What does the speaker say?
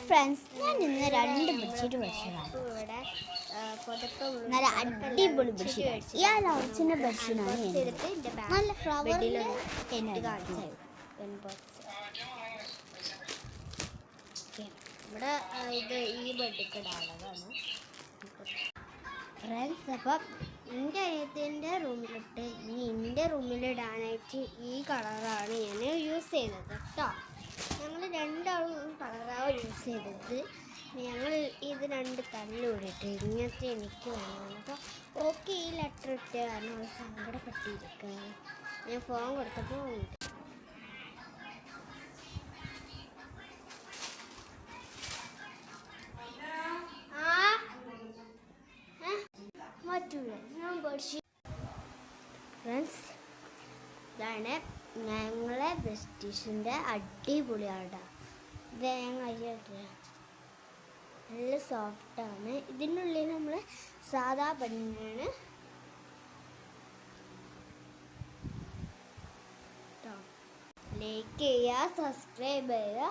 Friends, ഞാൻ ഇന്ന് 2 bedsheet മേടിച്ചതാണ്. നല്ല അടിപൊളി ബെഡ്ഷീറ്റ്. ഈ ലൗച്ചിൻ്റെ ബെഡ്ഷീറ്റാണ് നല്ല ഫ്ലവറിൽ ഇവിടെ ഇത് ഈ ബെഡിക്കിടാനുള്ളതാണ് ഫ്രണ്ട്സ്. അപ്പം എൻ്റെ അനിയത്തിൻ്റെ റൂമിലിട്ട് ഇനി എൻ്റെ റൂമിലിടാനായിട്ട് ഈ കളറാണ് ഞാൻ യൂസ് ചെയ്തത് കേട്ടോ. ഞങ്ങൾ രണ്ടാളും കളറാണ് യൂസ് ചെയ്തത്. ഞങ്ങൾ ഇത് 2 തല്ലുകൂടിയിട്ട് ഇങ്ങനത്തെ എനിക്ക് വേണം. അപ്പോൾ ഓക്കെ ഈ ലെറ്റർ ഇട്ട് കാരണം അവൾ സങ്കടപ്പെട്ടിരിക്കുകയാണ്. ഞാൻ ഫോൺ കൊടുത്തപ്പോൾ ഫ്രണ്ട്സ്, ഇതാണ് ഞങ്ങളെ ബെഡ്ഷീറ്റിൻ്റെ അടിപൊളിയാണ്. ഇത് ഞാൻ കഴിച്ചിട്ടില്ല, നല്ല സോഫ്റ്റാണ്. ഇതിനുള്ളിൽ നമ്മൾ സാധാ ബനിയനാണ് കേട്ടോ. ലൈക്ക് ചെയ്യുക, സബ്സ്ക്രൈബ് ചെയ്യുക.